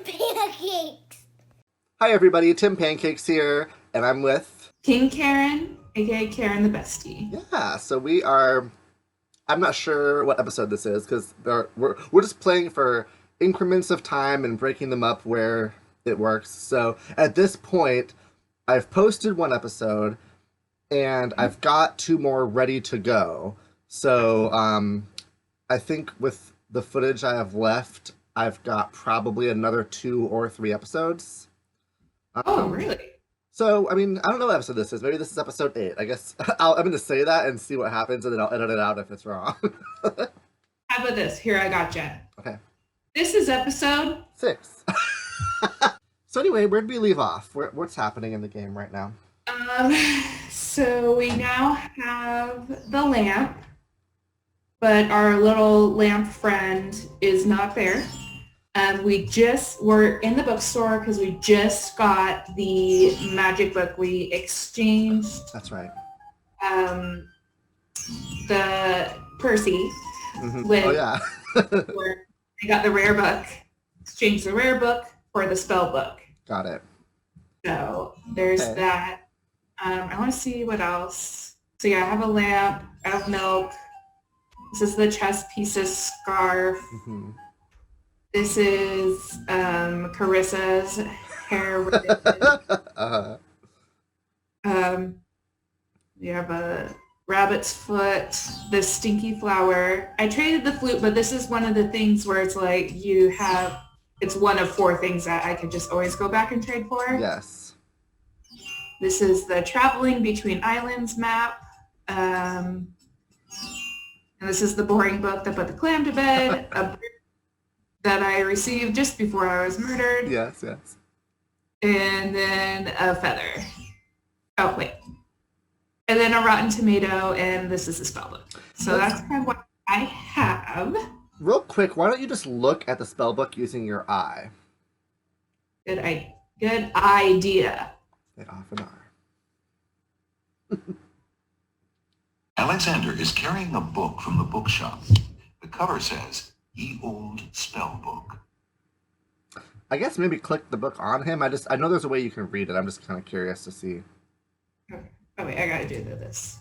Tim Pancakes. Hi everybody, Tim Pancakes here, and I'm with... King Karen, aka Karen the Bestie. Yeah, so we are... I'm not sure what episode this is, because we're just playing for increments of time and breaking them up where it works. So at this point, I've posted one episode, and I've got two more ready to go. So I think with the footage I have left, I've got probably another 2 or 3 episodes. Oh, really? So, I mean, I don't know what episode this is. Maybe this is episode 8. I guess I'm going to say that and see what happens, and then I'll edit it out if it's wrong. How about this? Here, I got you. Okay. This is episode 6. So anyway, where did we leave off? What's happening in the game right now? So we now have the lamp, but our little lamp friend is not there. We're in the bookstore because we just got the magic book. We exchanged. That's right. The Percy with. Oh yeah. Where I got the rare book. Exchanged the rare book for the spell book. Got it. So there's that. I want to see what else. So yeah, I have a lamp. I have milk. This is the chess pieces scarf. Mm-hmm. This is Carissa's hair ribbon. You have a rabbit's foot, this stinky flower. I traded the flute, but this is one of the things where it's like it's one of 4 things that I could just always go back and trade for. Yes. This is the traveling between islands map. And this is the boring book that put the clam to bed. A bird that I received just before I was murdered. Yes. And then a feather. Oh, wait. And then a rotten tomato, and this is the spell book. So that's kind of what I have. Real quick, why don't you just look at the spell book using your eye? Good idea. They often are. Alexander is carrying a book from the bookshop. The cover says, Ye Old Spell Book. I guess maybe click the book on him. I know there's a way you can read it. I'm just kind of curious to see. Okay. Oh wait, I gotta do this.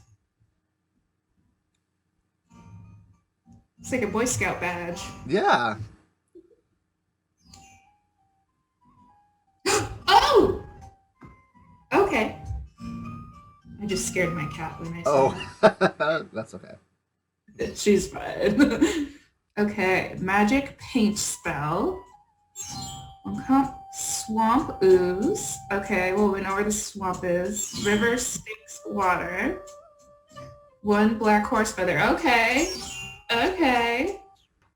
It's like a Boy Scout badge. Yeah. Oh! Okay. I just scared my cat when I saw Oh, that's okay. it. She's fine. Okay, magic paint spell. Swamp ooze. Okay, well we know where the swamp is. River Styx water. 1 black horse feather. Okay.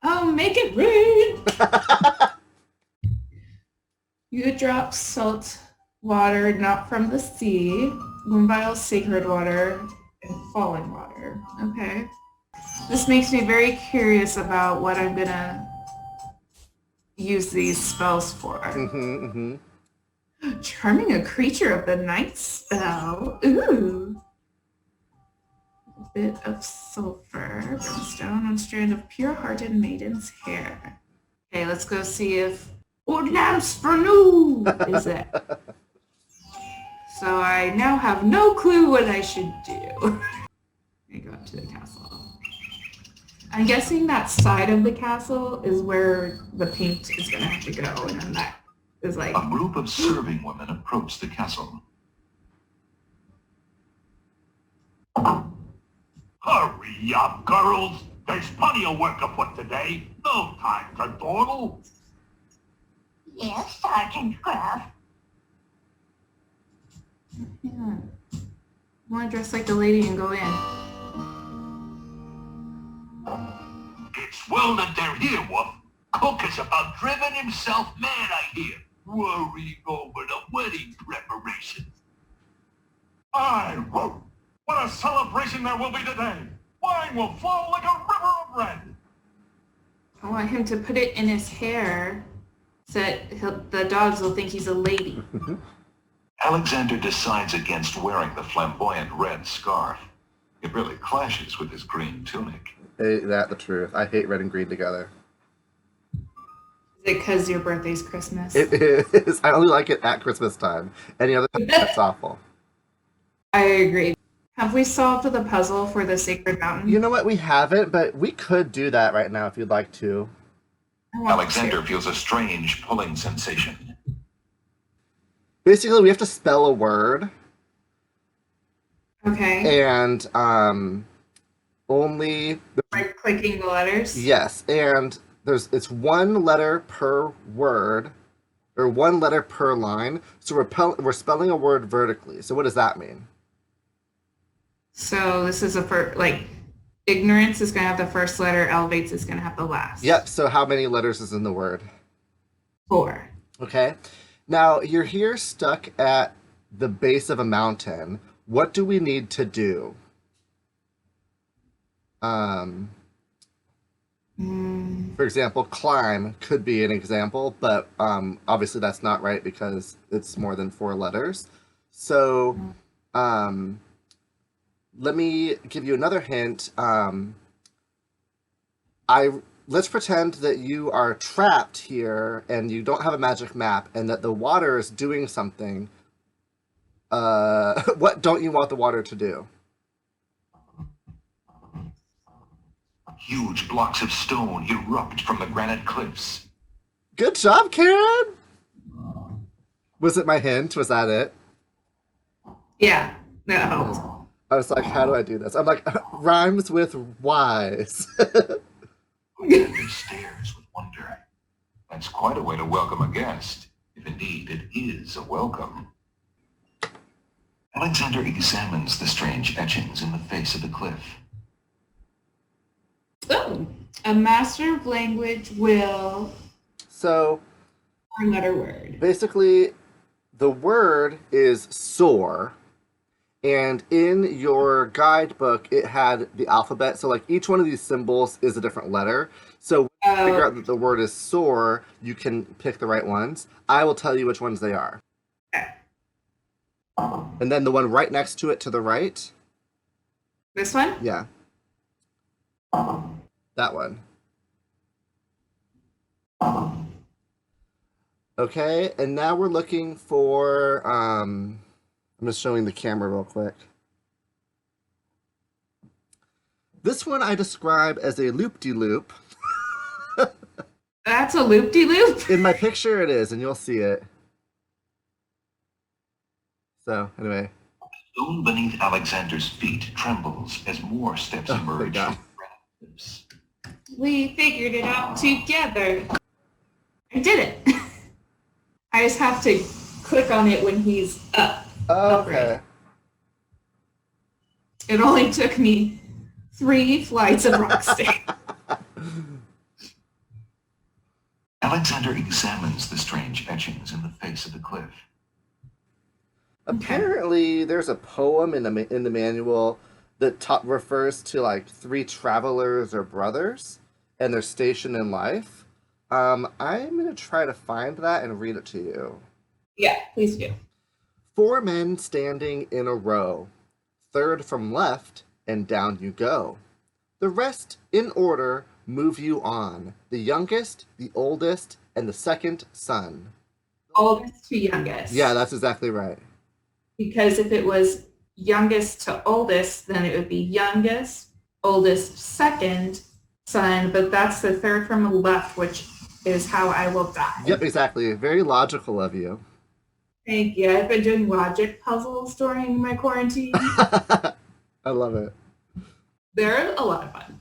Oh, make it rain. You drop salt water not from the sea. 1 vial sacred water and fallen water. Okay. This makes me very curious about what I'm gonna use these spells for. Charming a creature of the night spell. Ooh. A bit of sulfur, brimstone, 1 strand of pure-hearted maiden's hair. Okay, let's go see if Old Lamps for New is it. So I now have no clue what I should do. I go up to the castle. I'm guessing that side of the castle is where the paint is going to have to go, and then that is like... A group of serving women approach the castle. Hurry up, girls! There's plenty of work afoot today. No time to dawdle. Yes, Sergeant Kraft. Yeah. I want to dress like the lady and go in. It's well that they're here, Wolf. Cook is about driven himself mad, I hear, worrying over the wedding preparations. I won't. What a celebration there will be today. Wine will flow like a river of red. I want him to put it in his hair so that the dogs will think he's a lady. Alexander decides against wearing the flamboyant red scarf. It really clashes with his green tunic. Ain't that the truth? I hate red and green together. Is it because your birthday's Christmas? It is. I only like it at Christmas time. Any other time, that's awful. I agree. Have we solved the puzzle for the Sacred Mountain? You know what? We haven't, but we could do that right now if you'd like to. I want Alexander to. feels a strange pulling sensation. Basically, we have to spell a word, Okay. and only Like clicking the letters? yes, and it's one letter per word, or one letter per line. So we're spelling a word vertically. So what does that mean? So this is like ignorance is going to have the first letter, elevates is going to have the last. Yep. So how many letters is in the word? 4. Okay. Now you're here stuck at the base of a mountain. What do we need to do? For example, climb could be an example, but obviously that's not right because it's more than 4 letters. So let me give you another hint. Let's pretend that you are trapped here and you don't have a magic map and that the water is doing something. What don't you want the water to do? Huge blocks of stone erupt from the granite cliffs. Good job, Karen! Was it my hint? Was that it? Yeah. No. I was like, how do I do this? I'm like, rhymes with wise. Alexander stares with wonder. That's quite a way to welcome a guest, if indeed it is a welcome. Alexander examines the strange etchings in the face of the cliff. Oh, a master of language will So 4-letter word. basically, the word is soar. And in your guidebook, it had the alphabet. So, like, each one of these symbols is a different letter. So, when you figure out that the word is soar, you can pick the right ones. I will tell you which ones they are. Okay. And then the one right next to it to the right. This one? Yeah. That one. Okay, and now we're looking for, I'm just showing the camera real quick. This one I describe as a loop-de-loop. That's a loop-de-loop? In my picture it is, and you'll see it. So, anyway. The stone beneath Alexander's feet trembles as more steps Oh, emerge thank God. from the granite cliffs. We figured it out together. I did it. I just have to click on it when he's up. Okay. It only took me 3 flights of rock stairs. Alexander examines the strange etchings in the face of the cliff. Apparently, there's a poem in the manual that refers to like 3 travelers or brothers and their station in life. I'm gonna try to find that and read it to you. Yeah, please do. 4 men standing in a row, third from left, and down you go. The rest, in order, move you on. The youngest, the oldest, and the second son. Oldest to youngest. Yeah, that's exactly right. Because if it was youngest to oldest, then it would be youngest, oldest, second son, but that's the third from the left, which is how I will die. Yep, exactly. Very logical of you. Thank you. I've been doing logic puzzles during my quarantine. I love it. They're a lot of fun.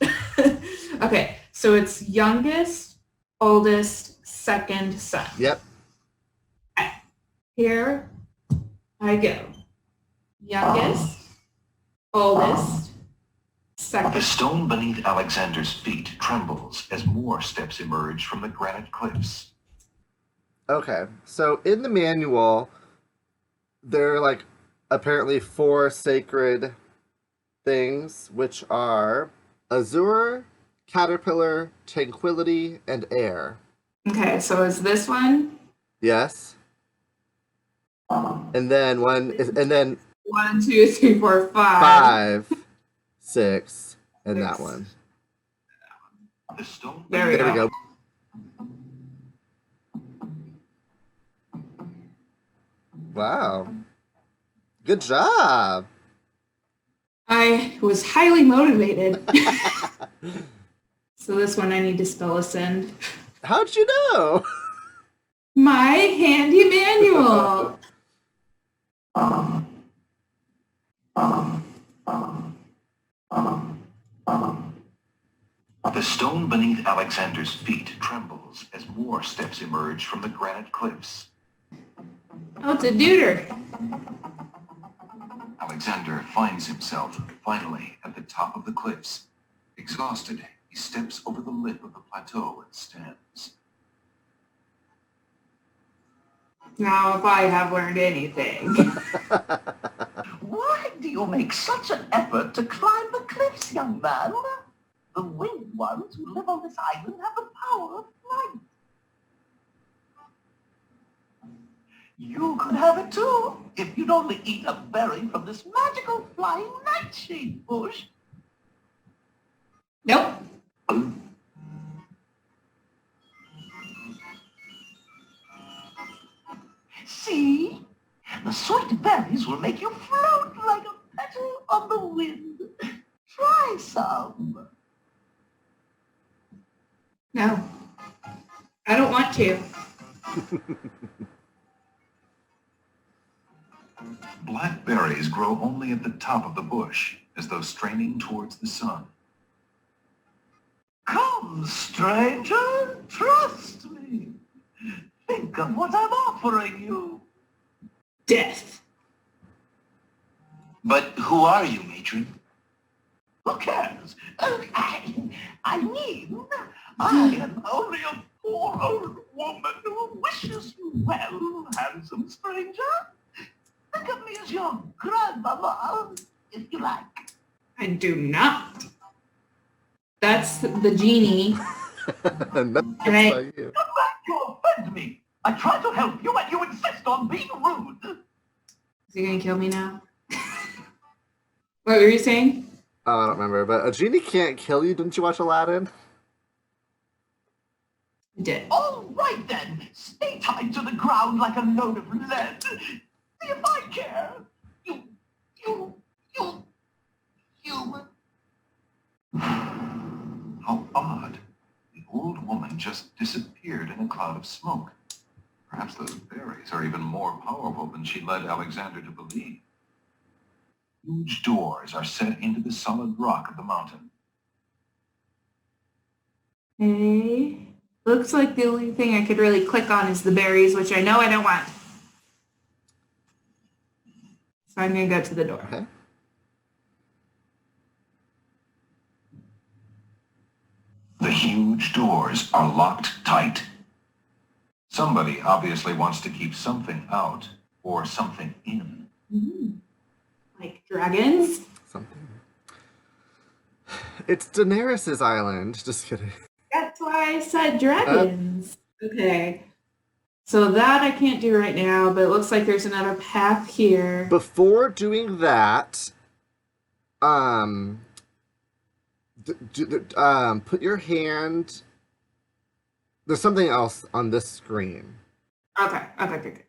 Okay, so it's youngest, oldest, second son. Yep. Here I go. Youngest, oldest, The second. stone beneath Alexander's feet trembles as more steps emerge from the granite cliffs. Okay, so in the manual, there are like apparently 4 sacred things, which are azure, caterpillar, tranquility, and air. Okay, so is this one? Yes. And then 1, and then 1, 2, 3, 4, 5. 5, 6, and 6. that one. The stone There we There we go. go. Wow. Good job. I was highly motivated. So this one I need to spell ascend. How'd you know? My handy manual. The stone beneath Alexander's feet trembles as more steps emerge from the granite cliffs. Oh, it's a deuter. Alexander finds himself finally at the top of the cliffs. Exhausted, he steps over the lip of the plateau and stands. Now, if I have learned anything. Why do you make such an effort to climb the cliffs, young man? The winged ones who live on this island have the power of flight. You could have it too, if you'd only eat a berry from this magical flying nightshade bush. Nope. See? The sweet berries will make you float like a petal on the wind. Try some. No. I don't want to. Blackberries grow only at the top of the bush, as though straining towards the sun. Come, stranger, trust me. Think of what I'm offering you. Death. But who are you, matron? Who cares? I mean, I am only a poor old woman who wishes you well, handsome stranger. Think of me as your grandmama, if you like. I do not. That's the genie. Nothing And I- by you. Come back, you offend me. I try to help you and you insist on being rude. Is he gonna kill me now? What were you saying? Oh, I don't remember, but a genie can't kill you. Didn't you watch Aladdin? I did. All right then, stay tied to the ground like a load of lead. See if I care. You. How odd. The old woman just disappeared in a cloud of smoke. Perhaps those berries are even more powerful than she led Alexander to believe. Huge doors are set into the solid rock of the mountain. Okay. Looks like the only thing I could really click on is the berries, which I know I don't want. So I'm gonna go to the door. Okay. The huge doors are locked tight. Somebody obviously wants to keep something out or something in. Like dragons? Something. It's Daenerys' island. Just kidding. That's why I said dragons. Okay. So that I can't do right now, but it looks like there's another path here. Before doing that, put your hand. There's something else on this screen. Okay. Good.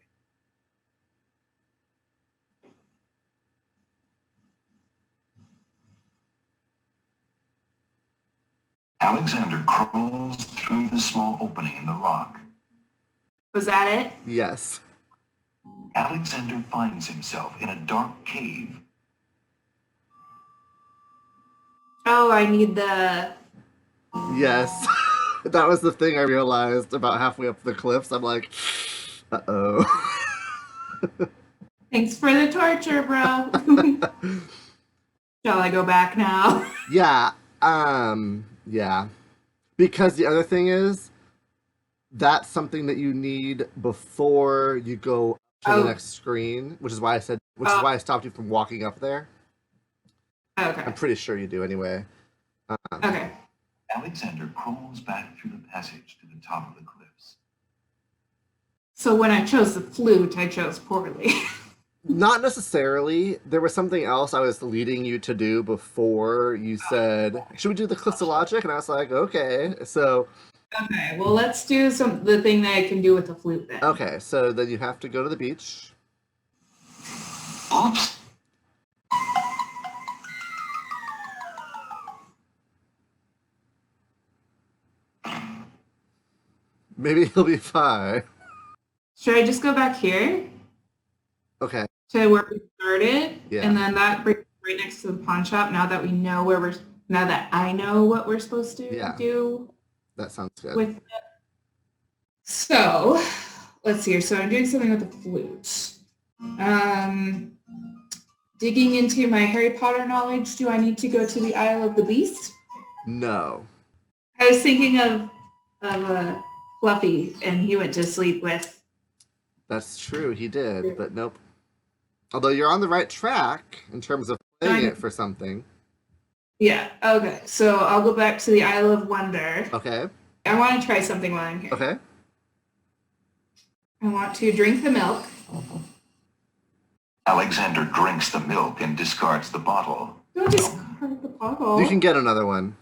Alexander crawls through the small opening in the rock. Was that it? Yes. Alexander finds himself in a dark cave. Oh, I need the... Yes. That was the thing I realized about halfway up the cliffs. I'm like, uh-oh. Thanks for the torture, bro. Shall I go back now? Yeah. Yeah. Because the other thing is, that's something that you need before you go to the next screen, which is why I said, is why I stopped you from walking up there. Okay. I'm pretty sure you do anyway. Okay. Alexander crawls back through the passage to the top of the cliffs. So when I chose the flute, I chose poorly. Not necessarily. There was something else I was leading you to do before you said, should we do the Cliffs of Logic? And I was like, okay. So, Okay, well let's do the thing that I can do with the flute then. okay. So then you have to go to the beach. Oops. Maybe he'll be fine. Should I just go back here Okay. to where we started? Yeah. And then that brings right next to the pawn shop now that we know now that I know what we're supposed to Yeah. do That sounds good. with it. So, let's see here. So I'm doing something with the flute. Digging into my Harry Potter knowledge, do I need to go to the Isle of the Beast? No. I was thinking of Fluffy, and he went to sleep with. That's true, he did, but nope. Although you're on the right track in terms of playing it for something. Yeah, okay. So I'll go back to the Isle of Wonder. Okay. I want to try something while I'm here. Okay. I want to drink the milk. Alexander drinks the milk and discards the bottle. Don't discard the bottle. You can get another one.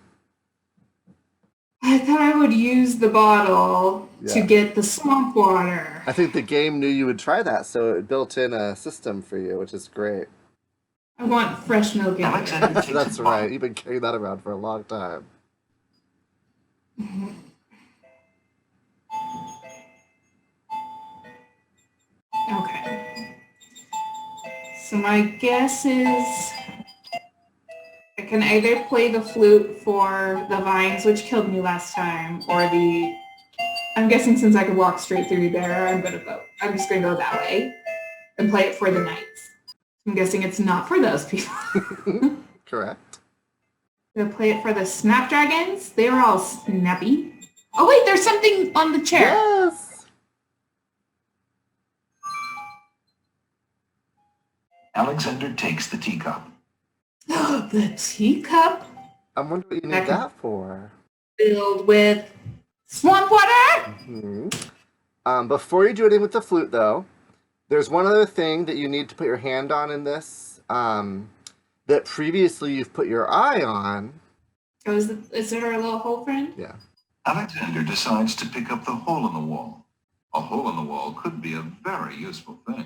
I thought I would use the bottle to Yeah. get the swamp water. I think the game knew you would try that, so it built in a system for you, which is great. I want fresh milk in Alexander it. takes That's the right. bottle. You've been carrying that around for a long time. Okay. So my guess is I can either play the flute for the vines, which killed me last time, or I'm guessing since I could walk straight through there, I'm just gonna go that way and play it for the knights. I'm guessing it's not for those people. Correct. I'm gonna play it for the snapdragons. They were all snappy. Oh wait, there's something on the chair. Yes! Alexander takes the teacup. The teacup I'm wondering what you need that for. filled with swamp water. Before you do anything with the flute, though, there's one other thing that you need to put your hand on in this that previously you've put your eye on. Oh, is there a little hole, friend? Yeah. Alexander decides to pick up the hole in the wall. A hole in the wall could be a very useful thing.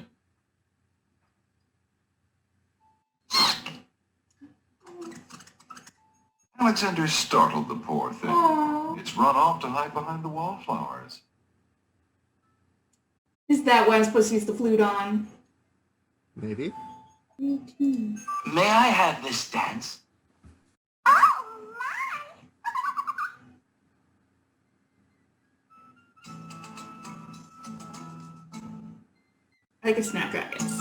Alexander startled the poor thing. Aww. It's run off to hide behind the wallflowers. Is that what I'm supposed to use the flute on? Maybe. May I have this dance? Oh, my! Like a snapdragons.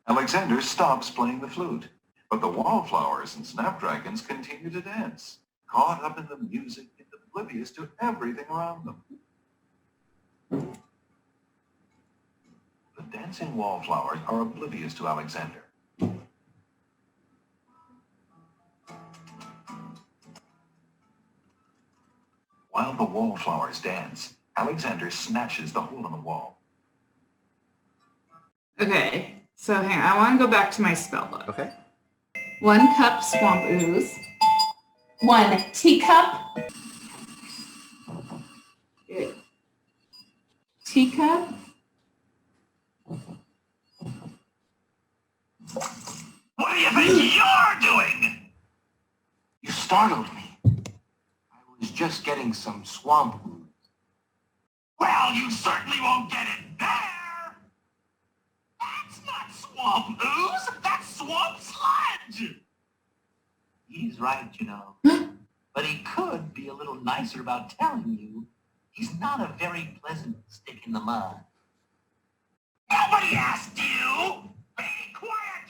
Alexander stops playing the flute, but the wallflowers and snapdragons continue to dance, caught up in the music and oblivious to everything around them. The dancing wallflowers are oblivious to Alexander. While the wallflowers dance, Alexander snatches the hole in the wall. Okay, so hang on. I want to go back to my spell book. Okay. 1 cup swamp ooze. 1 teacup. Good. Teacup. What do you think you're doing? You startled me. I was just getting some swamp ooze. Well, you certainly won't get it there. That's not swamp ooze. That's swamp sludge. He's right, you know. But he could be a little nicer about telling you he's not a very pleasant stick in the mud. Nobody asked you. Be quiet.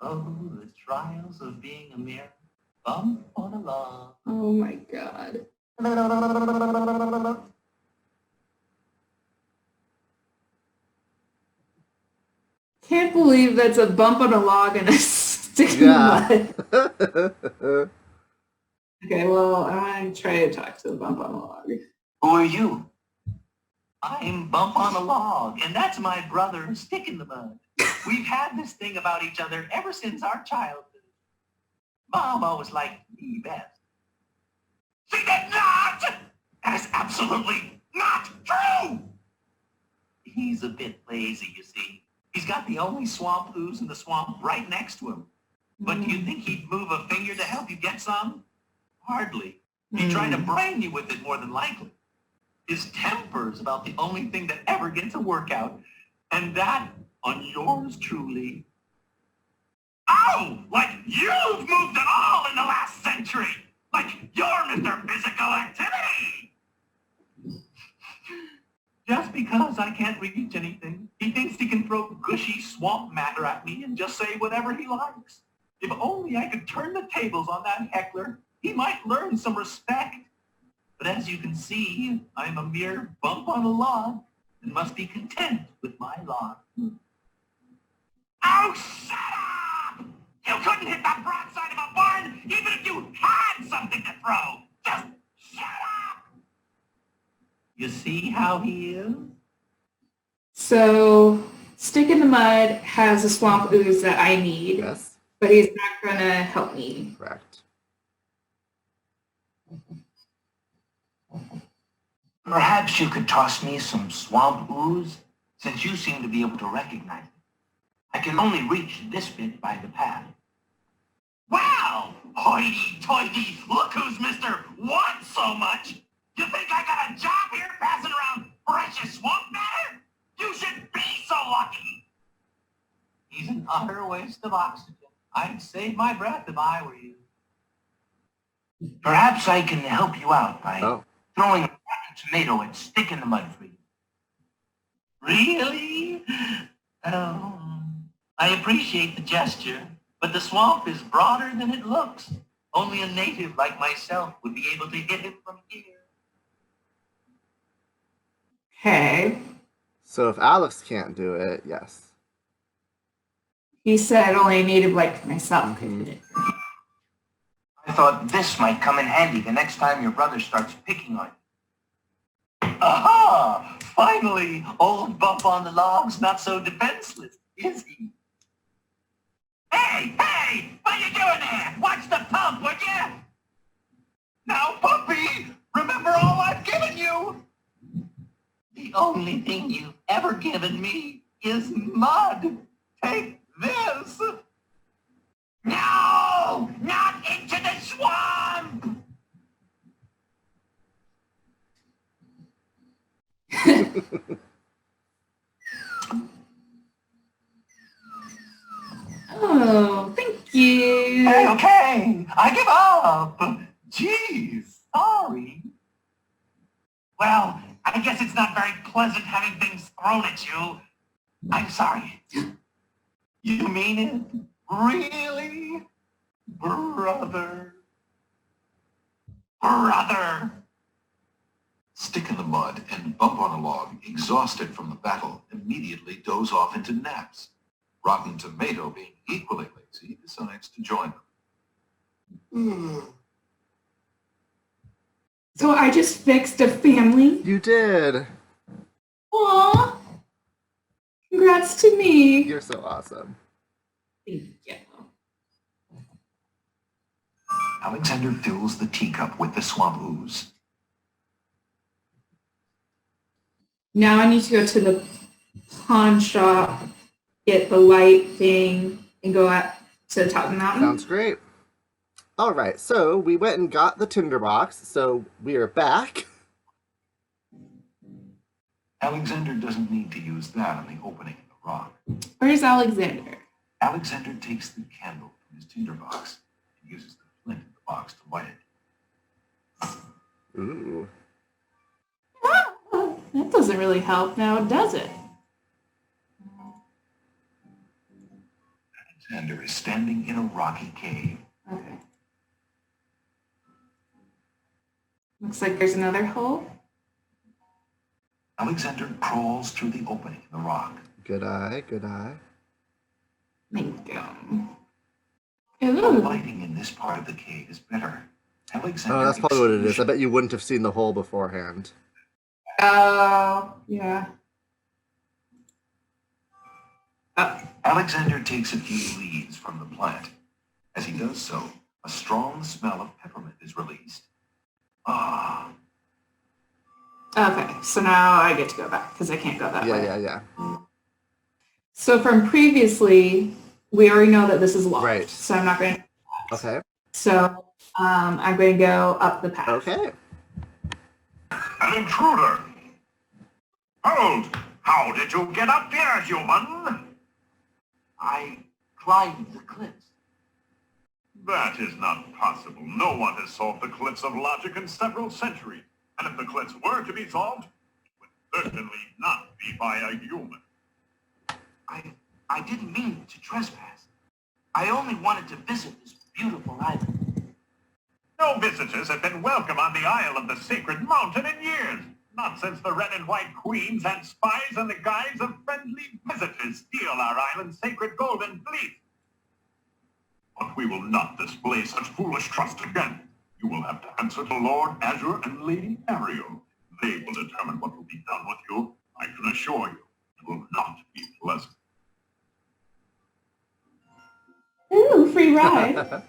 Oh, the trials of being a mere bump on a log. Oh my god. Can't believe that's a bump on a log and a stick in Yeah. the mud. Okay, well, I want to try to talk to the bump on the log. Who are you? I'm Bump on a Log, and that's my brother, Stick in the Mud. We've had this thing about each other ever since our childhood. Mom always liked me best. She did not. That is absolutely not true. He's a bit lazy, you see. He's got the only swamp ooze in the swamp right next to him. But do you think he'd move a finger to help you get some? Hardly. He'd try to brain you with it more than likely. His temper's about the only thing that ever gets a workout. And that on yours truly. Oh, like you've moved at all in the last century. Like you're Mr. Physical Activity. Just because I can't reach anything, he thinks he can throw gushy swamp matter at me and just say whatever he likes. If only I could turn the tables on that heckler, he might learn some respect. But as you can see, I'm a mere bump on a log and must be content with my lot. Oh, shut up! You couldn't hit the broadside of a barn even if you had something to throw. Just shut up! You see how he is? So, Stick in the Mud has a swamp ooze that I need, Yes, but he's not gonna help me. correct. Perhaps you could toss me some swamp ooze, since you seem to be able to recognize it. I can only reach this bit by the path. Well, hoity-toity, look who's Mr. Wants So Much. You think I got a job here passing around precious swamp matter? You should be so lucky. He's an utter waste of oxygen. I'd save my breath if I were you. Perhaps I can help you out by throwing a rotten tomato and Stick in the Mud for you. Really? Oh, I appreciate the gesture, but the swamp is broader than it looks. Only a native like myself would be able to hit him from here. Okay. So if Alex can't do it, yes. He said only a native like myself could Mhm. hit it. I thought this might come in handy the next time your brother starts picking on you. Aha! Finally, old Bump on the Log's not so defenseless, is he? Hey, what are you doing there? Watch the pump, would you? Now, puppy, remember all I've given you. The only thing you've ever given me is mud. Take this. No, not into the swamp. Oh, thank you. Okay, I give up. Jeez, sorry. Well, I guess it's not very pleasant having things thrown at you. I'm sorry. You mean it? Really? Brother. Brother. Stick in the Mud and Bump on a Log, exhausted from the battle, immediately doze off into naps. Rotten Tomato, being equally lazy, decides to join them. So I just fixed a family. You did. Aw. Congrats to me. You're so awesome. Thank you. Alexander fills the teacup with the swamp ooze. Now I need to go to the pawn shop, get the light thing, and go up to the top of the mountain. Sounds great. All right, so we went and got the tinderbox, so we are back. Alexander doesn't need to use that on the opening in the rock. Where's Alexander? Alexander takes the candle from his tinderbox and uses the flint in the box to light it. Ooh. That doesn't really help now, does it? Alexander is standing in a rocky cave. Okay. Looks like there's another hole. Alexander crawls through the opening in the rock. Good eye, good eye. Thank you. The Ooh. lighting in this part of the cave is better. Alexander Oh, that's probably what it is. I bet you wouldn't have seen the hole beforehand. Oh, yeah. Alexander takes a few leaves from the plant. As he does so, a strong smell of peppermint is released. Ah, Okay, so now I get to go back because I can't go that way. Yeah. So from previously, we already know that this is locked. Right. So I'm not going to. Okay. So I'm going to go up the path. Okay. An intruder! Hold! How did you get up here, human? I climbed the cliffs. That is not possible. No one has solved the cliffs of logic in several centuries. And if the cliffs were to be solved, it would certainly not be by a human. I didn't mean to trespass. I only wanted to visit this beautiful island. No visitors have been welcome on the Isle of the Sacred Mountain in years. Not since the red and white queens and spies in the guise of friendly visitors steal our island's sacred golden fleece. But we will not display such foolish trust again. You will have to answer to Lord Azure and Lady Ariel. They will determine what will be done with you. I can assure you, it will not be pleasant. Ooh, free ride.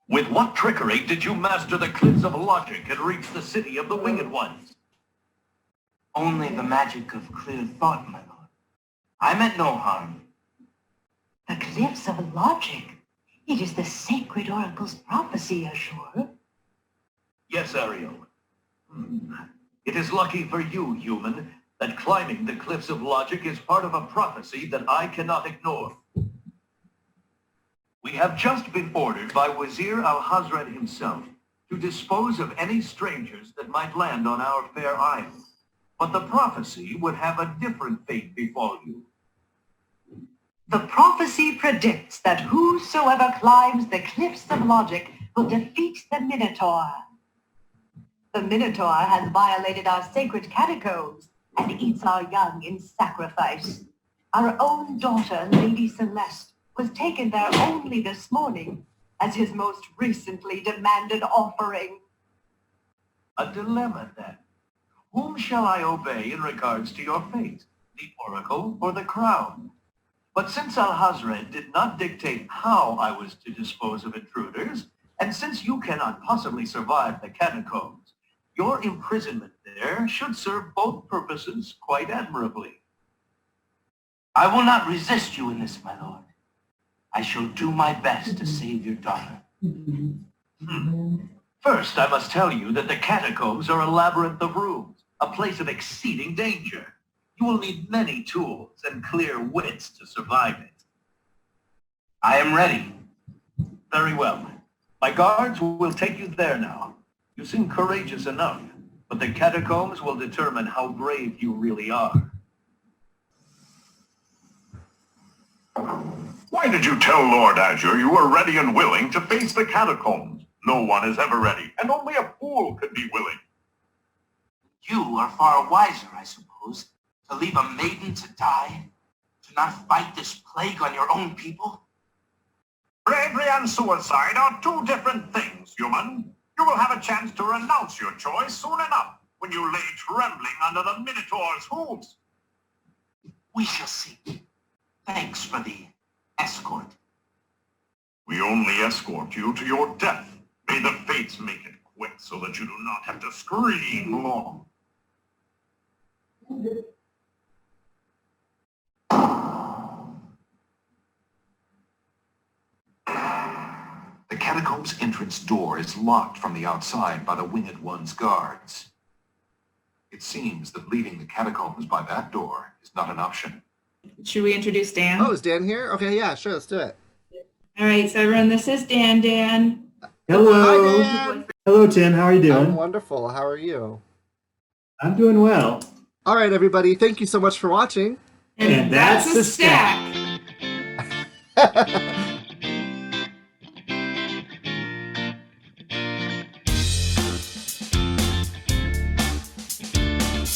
With what trickery did you master the cliffs of logic and reach the city of the winged ones? Only the magic of clear thought, my lord. I meant no harm. The cliffs of logic. It is the sacred oracle's prophecy, Azure. Yes, Ariel. It is lucky for you, human, that climbing the cliffs of logic is part of a prophecy that I cannot ignore. We have just been ordered by Wazir al-Hazred himself to dispose of any strangers that might land on our fair isle. But the prophecy would have a different fate befall you. The prophecy predicts that whosoever climbs the cliffs of logic will defeat the Minotaur. The Minotaur has violated our sacred catacombs and eats our young in sacrifice. Our own daughter, Lady Celeste, was taken there only this morning as his most recently demanded offering. A dilemma, then. Whom shall I obey in regards to your fate, the oracle or the crown? But since Al-Hazred did not dictate how I was to dispose of intruders, and since you cannot possibly survive the catacombs, your imprisonment there should serve both purposes quite admirably. I will not resist you in this, my lord. I shall do my best to save your daughter. First, I must tell you that the catacombs are a labyrinth of rooms, a place of exceeding danger. You will need many tools and clear wits to survive it. I am ready. Very well. My guards will take you there now. You seem courageous enough, but the catacombs will determine how brave you really are. Why did you tell Lord Azure you were ready and willing to face the catacombs? No one is ever ready, and only a fool could be willing. You are far wiser, I suppose, to leave a maiden to die, to not fight this plague on your own people. Bravery and suicide are two different things, human. You will have a chance to renounce your choice soon enough when you lay trembling under the Minotaur's hooves. We shall see. Thanks for the escort. We only escort you to your death. May the fates make it quick so that you do not have to scream long. The catacomb's entrance door is locked from the outside by the Winged One's guards. It seems that leaving the catacombs by that door is not an option. Should we introduce Dan? Oh, is Dan here? Okay, yeah, sure, let's do it. All right, so everyone, this is Dan. Dan. Hello. Hi, Dan. Hello, Tim. How are you doing? I'm wonderful. How are you? I'm doing well. All right, everybody. Thank you so much for watching. And that's the stack.